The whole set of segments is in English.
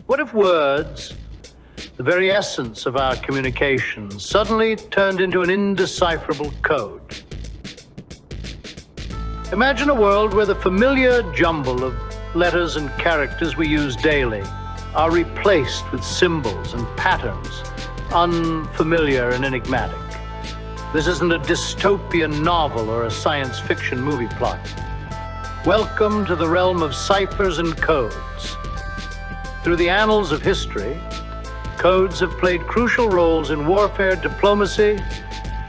What if words, the very essence of our communications, suddenly turned into an indecipherable code? Imagine a world where the familiar jumble of letters and characters we use daily are replaced with symbols and patterns, unfamiliar and enigmatic. This isn't a dystopian novel or a science fiction movie plot. Welcome to the realm of ciphers and codes. Through the annals of history, codes have played crucial roles in warfare, diplomacy,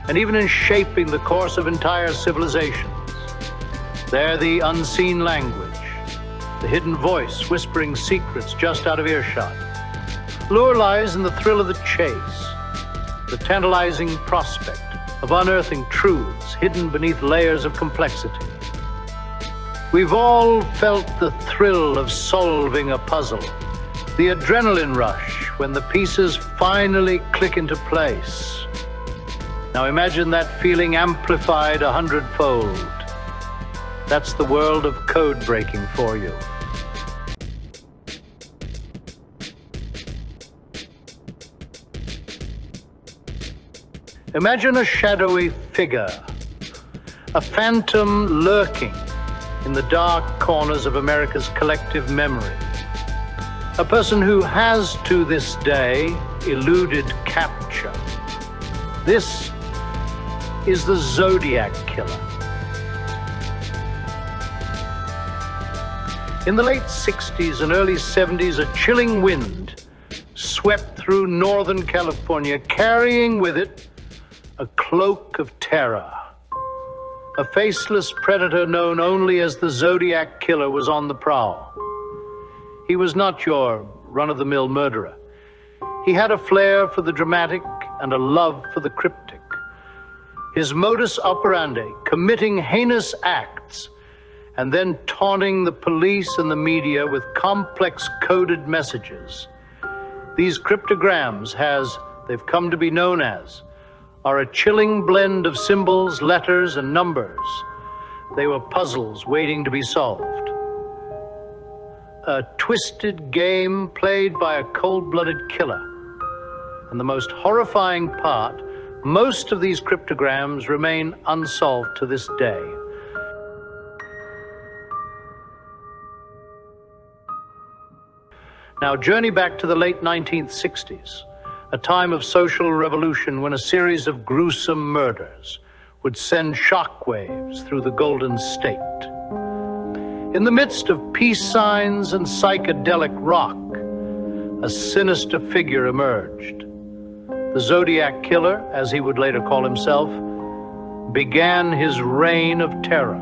and even in shaping the course of entire civilizations. They're the unseen language, the hidden voice whispering secrets just out of earshot. Lure lies in the thrill of the chase, the tantalizing prospect of unearthing truths hidden beneath layers of complexity. We've all felt the thrill of solving a puzzle, the adrenaline rush when the pieces finally click into place. Now imagine that feeling amplified 100-fold. That's the world of code breaking for you. Imagine a shadowy figure, a phantom lurking in the dark corners of America's collective memory. A person who has, to this day, eluded capture. This is the Zodiac Killer. In the late 60s and early 70s, a chilling wind swept through Northern California, carrying with it a cloak of terror. A faceless predator known only as the Zodiac Killer was on the prowl. He was not your run-of-the-mill murderer. He had a flair for the dramatic and a love for the cryptic. His modus operandi, committing heinous acts and then taunting the police and the media with complex coded messages. These cryptograms, as they've come to be known as, are a chilling blend of symbols, letters, and numbers. They were puzzles waiting to be solved. A twisted game played by a cold-blooded killer. And the most horrifying part, most of these cryptograms remain unsolved to this day. Now journey back to the late 1960s, a time of social revolution when a series of gruesome murders would send shockwaves through the Golden State. In the midst of peace signs and psychedelic rock, a sinister figure emerged. The Zodiac Killer, as he would later call himself, began his reign of terror.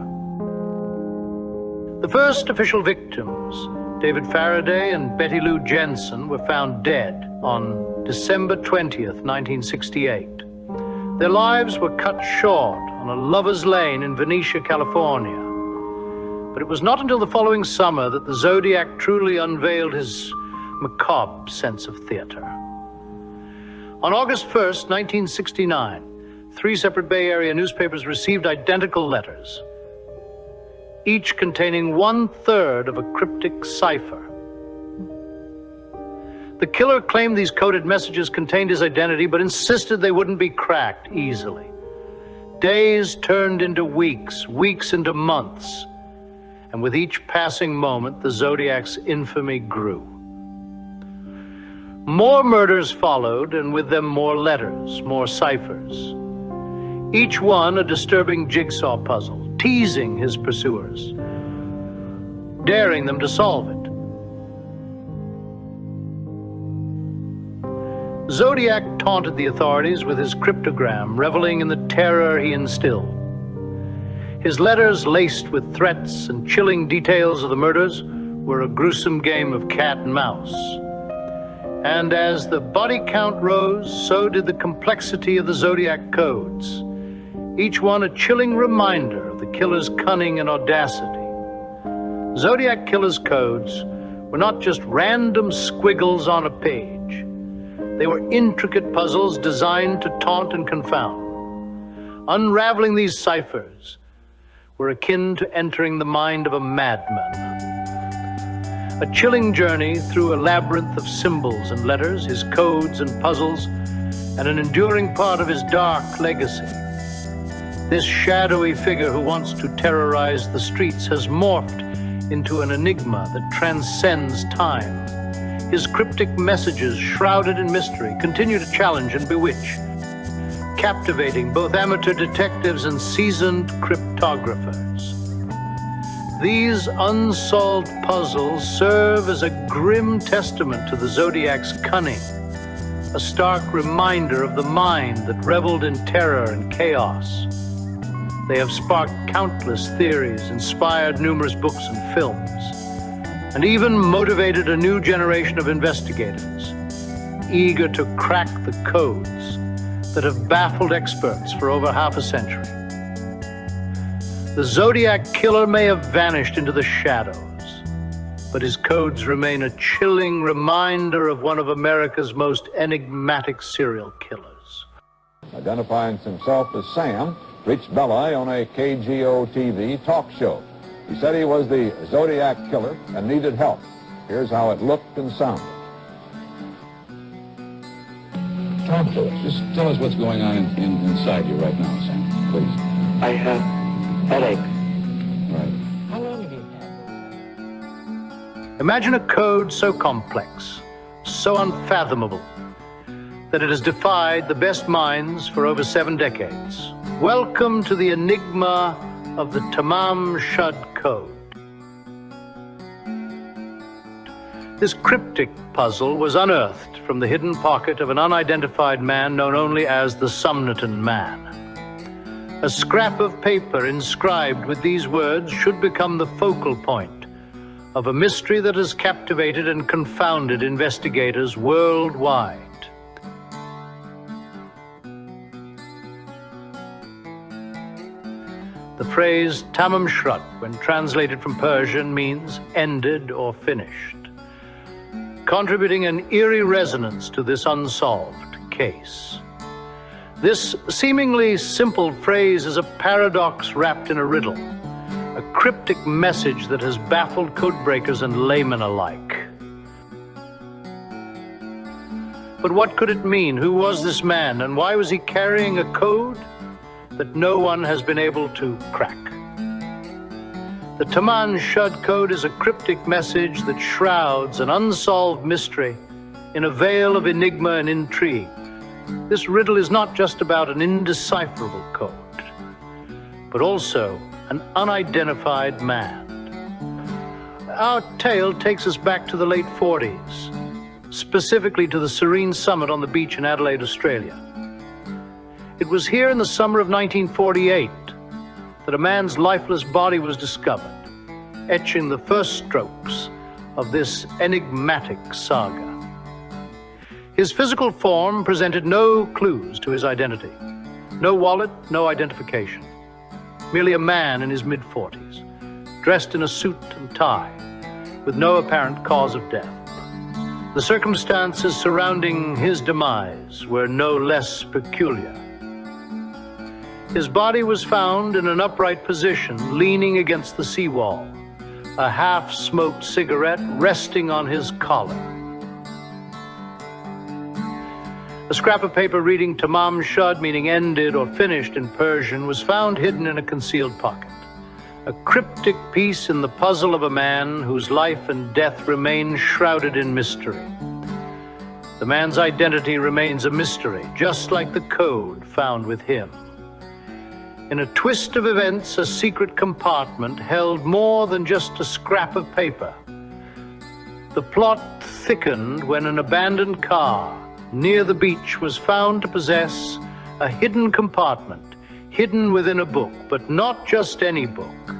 The first official victims, David Faraday and Betty Lou Jensen, were found dead on December 20th, 1968. Their lives were cut short on a lover's lane in Venetia, California. But it was not until the following summer that the Zodiac truly unveiled his macabre sense of theater. On August 1st, 1969, 3 separate Bay Area newspapers received identical letters, each containing 1/3 of a cryptic cipher. The killer claimed these coded messages contained his identity, but insisted they wouldn't be cracked easily. Days turned into weeks, weeks into months, and with each passing moment, the Zodiac's infamy grew. More murders followed, and with them more letters, more ciphers. Each one a disturbing jigsaw puzzle, teasing his pursuers, daring them to solve it. Zodiac taunted the authorities with his cryptogram, reveling in the terror he instilled. His letters, laced with threats and chilling details of the murders, were a gruesome game of cat and mouse. And as the body count rose, so did the complexity of the Zodiac codes, each one a chilling reminder of the killer's cunning and audacity. Zodiac Killer's codes were not just random squiggles on a page. They were intricate puzzles designed to taunt and confound. Unraveling these ciphers were akin to entering the mind of a madman. A chilling journey through a labyrinth of symbols and letters, his codes and puzzles, and an enduring part of his dark legacy. This shadowy figure who wants to terrorize the streets has morphed into an enigma that transcends time. His cryptic messages, shrouded in mystery, continue to challenge and bewitch, captivating both amateur detectives and seasoned cryptographers. These unsolved puzzles serve as a grim testament to the Zodiac's cunning, a stark reminder of the mind that reveled in terror and chaos. They have sparked countless theories, inspired numerous books and films, and even motivated a new generation of investigators, eager to crack the codes that have baffled experts for over half a century. The Zodiac killer may have vanished into the shadows, but his codes remain a chilling reminder of one of America's most enigmatic serial killers. Identifying himself as Sam, reached Bella on a KGO-TV talk show. He said he was the Zodiac killer and needed help. Here's how it looked and sounded. Talk to us. Just tell us what's going on inside you right now, Sam, please. I have headache. Right. How long have you had? Imagine a code so complex, so unfathomable, that it has defied the best minds for over 7 decades. Welcome to the enigma of the Taman Shud code. This cryptic puzzle was unearthed from the hidden pocket of an unidentified man known only as the Somnotan Man. A scrap of paper inscribed with these words should become the focal point of a mystery that has captivated and confounded investigators worldwide. The phrase Taman Shud, when translated from Persian, means ended or finished, contributing an eerie resonance to this unsolved case. This seemingly simple phrase is a paradox wrapped in a riddle, a cryptic message that has baffled codebreakers and laymen alike. But what could it mean? Who was this man, and why was he carrying a code that no one has been able to crack? The Taman Shud code is a cryptic message that shrouds an unsolved mystery in a veil of enigma and intrigue. This riddle is not just about an indecipherable code, but also an unidentified man. Our tale takes us back to the late 40s, specifically to the serene summit on the beach in Adelaide, Australia. It was here in the summer of 1948 that a man's lifeless body was discovered, etching the first strokes of this enigmatic saga. His physical form presented no clues to his identity. No wallet, no identification. Merely a man in his mid-40s, dressed in a suit and tie, with no apparent cause of death. The circumstances surrounding his demise were no less peculiar. His body was found in an upright position, leaning against the seawall, a half-smoked cigarette resting on his collar. A scrap of paper reading Taman Shud, meaning ended or finished in Persian, was found hidden in a concealed pocket. A cryptic piece in the puzzle of a man whose life and death remain shrouded in mystery. The man's identity remains a mystery, just like the code found with him. In a twist of events, a secret compartment held more than just a scrap of paper. The plot thickened when an abandoned car near the beach was found to possess a hidden compartment, hidden within a book, but not just any book.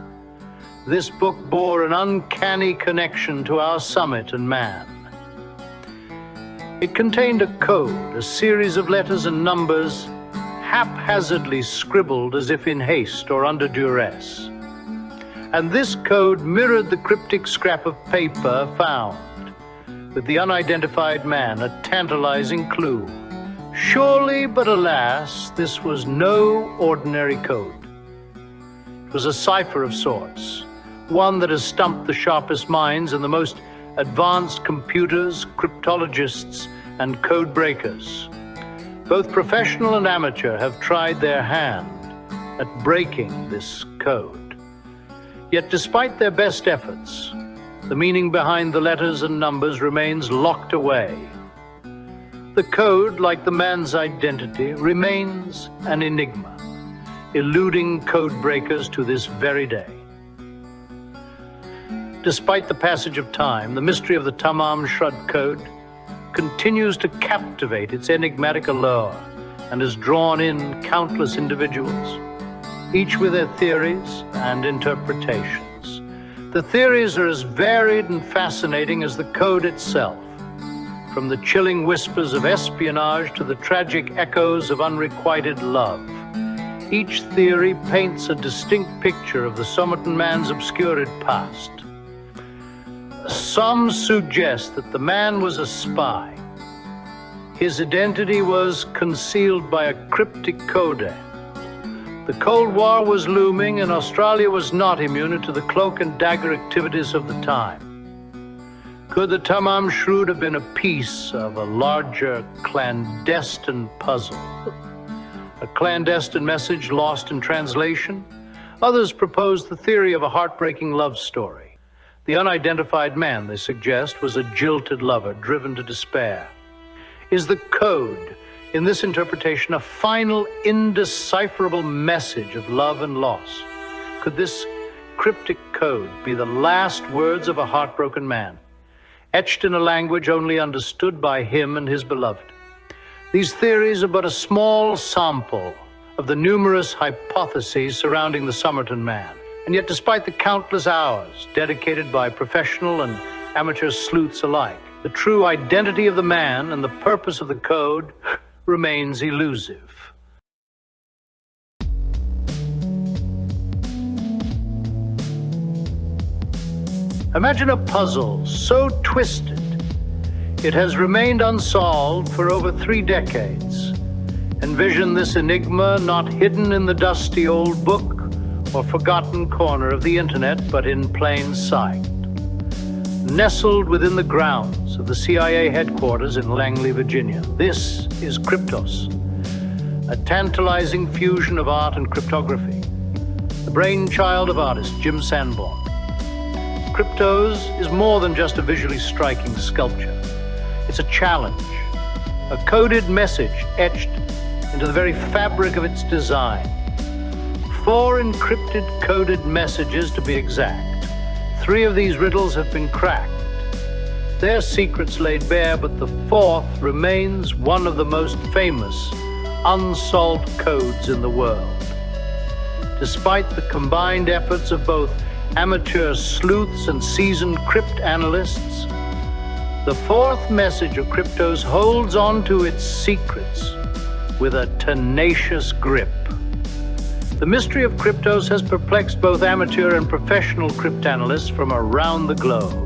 This book bore an uncanny connection to our summit and man. It contained a code, a series of letters and numbers, haphazardly scribbled as if in haste or under duress. And this code mirrored the cryptic scrap of paper found with the unidentified man, a tantalizing clue. Surely, but alas, this was no ordinary code. It was a cipher of sorts, one that has stumped the sharpest minds and the most advanced computers, cryptologists, and code breakers. Both professional and amateur have tried their hand at breaking this code. Yet despite their best efforts, the meaning behind the letters and numbers remains locked away. The code, like the man's identity, remains an enigma, eluding code breakers to this very day. Despite the passage of time, the mystery of the Taman Shud code continues to captivate its enigmatic allure and has drawn in countless individuals, each with their theories and interpretations. The theories are as varied and fascinating as the code itself, from the chilling whispers of espionage to the tragic echoes of unrequited love. Each theory paints a distinct picture of the Somerton man's obscured past. Some suggest that the man was a spy. His identity was concealed by a cryptic code. The Cold War was looming, and Australia was not immune to the cloak and dagger activities of the time. Could the Taman Shud have been a piece of a larger clandestine puzzle? A clandestine message lost in translation? Others propose the theory of a heartbreaking love story. The unidentified man, they suggest, was a jilted lover driven to despair. Is the code, in this interpretation, a final, indecipherable message of love and loss? Could this cryptic code be the last words of a heartbroken man, etched in a language only understood by him and his beloved? These theories are but a small sample of the numerous hypotheses surrounding the Somerton man. And yet, despite the countless hours dedicated by professional and amateur sleuths alike, the true identity of the man and the purpose of the code remains elusive. Imagine a puzzle so twisted it has remained unsolved for over 3 decades. Envision this enigma not hidden in the dusty old book or forgotten corner of the internet, but in plain sight. Nestled within the grounds of the C.I.A. headquarters in Langley, Virginia, this is Kryptos, a tantalizing fusion of art and cryptography, the brainchild of artist Jim Sanborn. Kryptos is more than just a visually striking sculpture. It's a challenge, a coded message etched into the very fabric of its design. 4 encrypted coded messages to be exact. 3 of these riddles have been cracked, their secrets laid bare, but the 4th remains one of the most famous unsolved codes in the world. Despite the combined efforts of both amateur sleuths and seasoned crypt analysts, the 4th message of Kryptos holds on to its secrets with a tenacious grip. The mystery of Kryptos has perplexed both amateur and professional cryptanalysts from around the globe.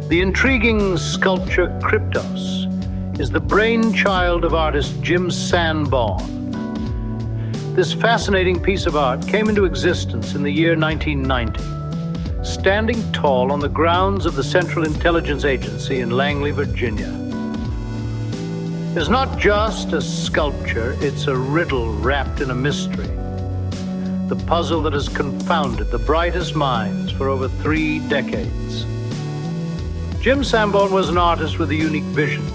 The intriguing sculpture Kryptos is the brainchild of artist Jim Sanborn. This fascinating piece of art came into existence in the year 1990, standing tall on the grounds of the Central Intelligence Agency in Langley, Virginia. It's not just a sculpture, it's a riddle wrapped in a mystery. The puzzle that has confounded the brightest minds for over 3 decades. Jim Sanborn was an artist with a unique vision.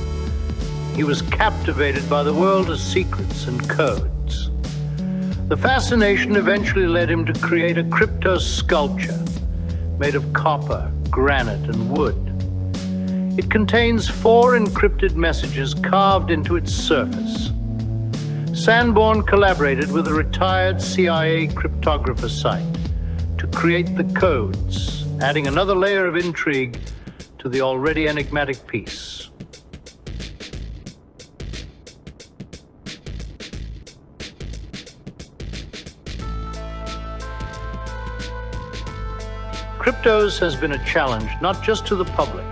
He was captivated by the world of secrets and codes. The fascination eventually led him to create a Kryptos sculpture made of copper, granite, and wood. It contains 4 encrypted messages carved into its surface. Sanborn collaborated with a retired C.I.A. cryptographer site to create the codes, adding another layer of intrigue to the already enigmatic piece. Kryptos has been a challenge not just to the public,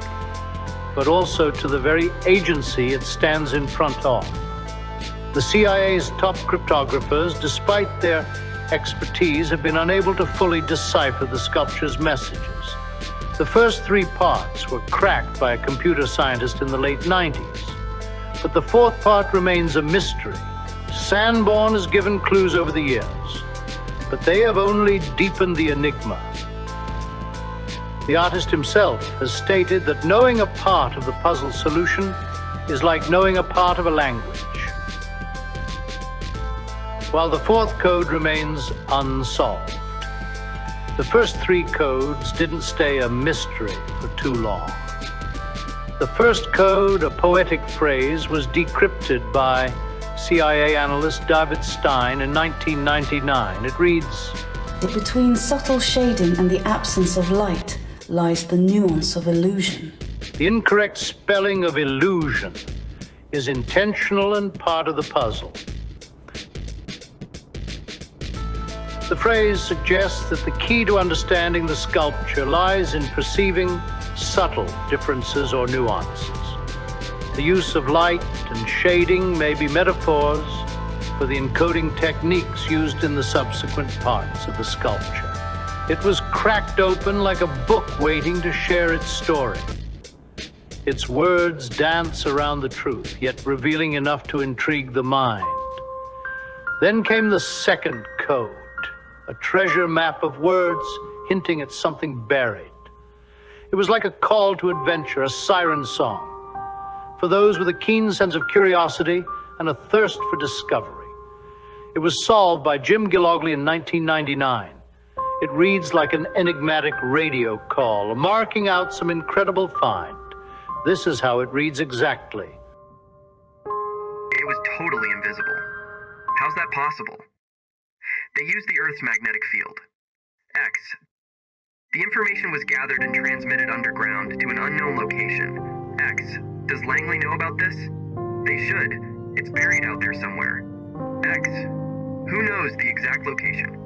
but also to the very agency it stands in front of. The CIA's top cryptographers, despite their expertise, have been unable to fully decipher the sculpture's messages. The first three parts were cracked by a computer scientist in the late 90s, but the fourth part remains a mystery. Sanborn has given clues over the years, but they have only deepened the enigma. The artist himself has stated that knowing a part of the puzzle solution is like knowing a part of a language, while the fourth code remains unsolved. The first three codes didn't stay a mystery for too long. The first code, a poetic phrase, was decrypted by CIA analyst David Stein in 1999. It reads, "Between subtle shading and the absence of light lies the nuance of illusion." The incorrect spelling of illusion is intentional and part of the puzzle. The phrase suggests that the key to understanding the sculpture lies in perceiving subtle differences or nuances. The use of light and shading may be metaphors for the encoding techniques used in the subsequent parts of the sculpture. It was cracked open like a book waiting to share its story. Its words dance around the truth, yet revealing enough to intrigue the mind. Then came the second code, a treasure map of words hinting at something buried. It was like a call to adventure, a siren song, for those with a keen sense of curiosity and a thirst for discovery. It was solved by Jim Gillogley in 1999. It reads like an enigmatic radio call, marking out some incredible find. This is how it reads exactly. It was totally invisible. How's that possible? They used the Earth's magnetic field, X. The information was gathered and transmitted underground to an unknown location, X. Does Langley know about this? They should. It's buried out there somewhere. X. Who knows the exact location?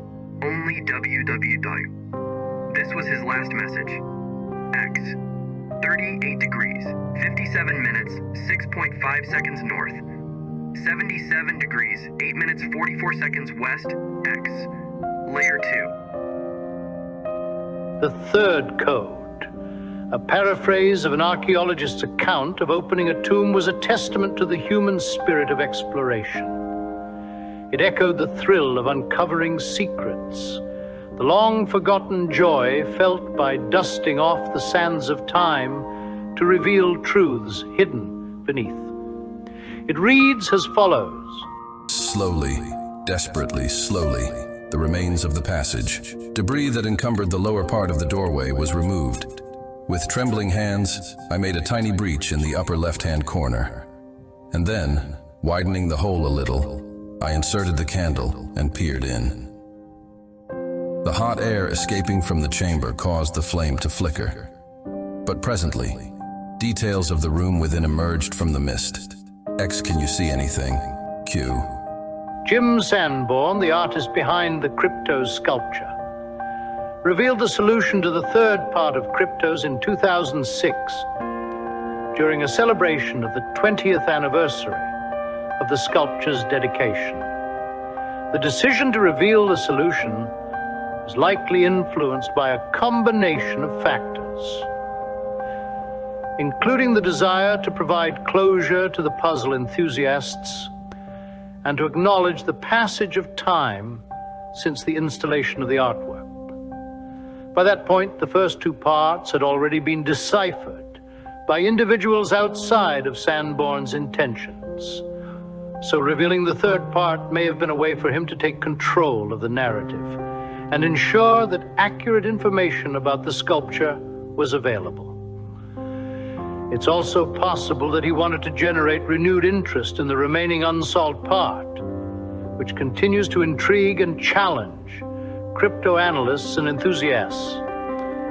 Only www. This was his last message. X. 38 degrees, 57 minutes, 6.5 seconds north. 77 degrees, 8 minutes, 44 seconds west, X. Layer 2. The third code, a paraphrase of an archaeologist's account of opening a tomb, was a testament to the human spirit of exploration. It echoed the thrill of uncovering secrets, the long-forgotten joy felt by dusting off the sands of time to reveal truths hidden beneath. It reads as follows. Slowly, desperately slowly, the remains of the passage, debris that encumbered the lower part of the doorway, was removed. With trembling hands, I made a tiny breach in the upper left-hand corner. And then, widening the hole a little, I inserted the candle and peered in. The hot air escaping from the chamber caused the flame to flicker. But presently, details of the room within emerged from the mist. X, can you see anything? Q. Jim Sanborn, the artist behind the Kryptos sculpture, revealed the solution to the third part of Kryptos in 2006 during a celebration of the 20th anniversary of the sculpture's dedication. The decision to reveal the solution was likely influenced by a combination of factors, including the desire to provide closure to the puzzle enthusiasts and to acknowledge the passage of time since the installation of the artwork. By that point, the first two parts had already been deciphered by individuals outside of Sanborn's intentions. So revealing the third part may have been a way for him to take control of the narrative and ensure that accurate information about the sculpture was available. It's also possible that he wanted to generate renewed interest in the remaining unsolved part, which continues to intrigue and challenge crypto analysts and enthusiasts.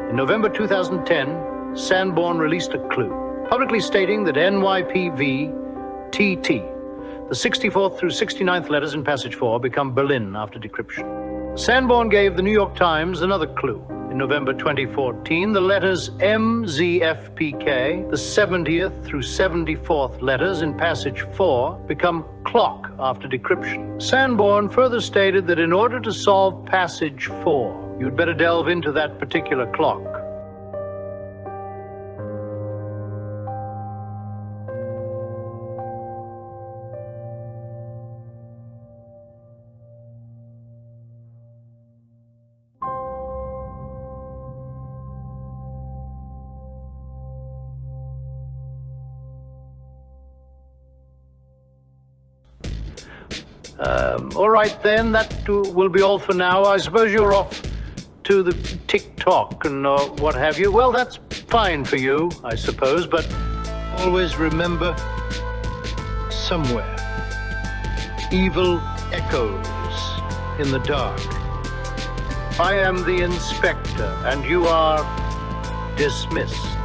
In November 2010, Sanborn released a clue, publicly stating that NYPV-TT, the 64th through 69th letters in passage 4, become Berlin after decryption. Sanborn gave the New York Times another clue. In November 2014, the letters MZFPK, the 70th through 74th letters in passage 4, become clock after decryption. Sanborn further stated that in order to solve passage 4, you'd better delve into that particular clock. All right then, that will be all for now. I suppose you're off to the TikTok and what have you. Well, that's fine for you, I suppose, but always remember, somewhere, evil echoes in the dark. I am the inspector, and you are dismissed.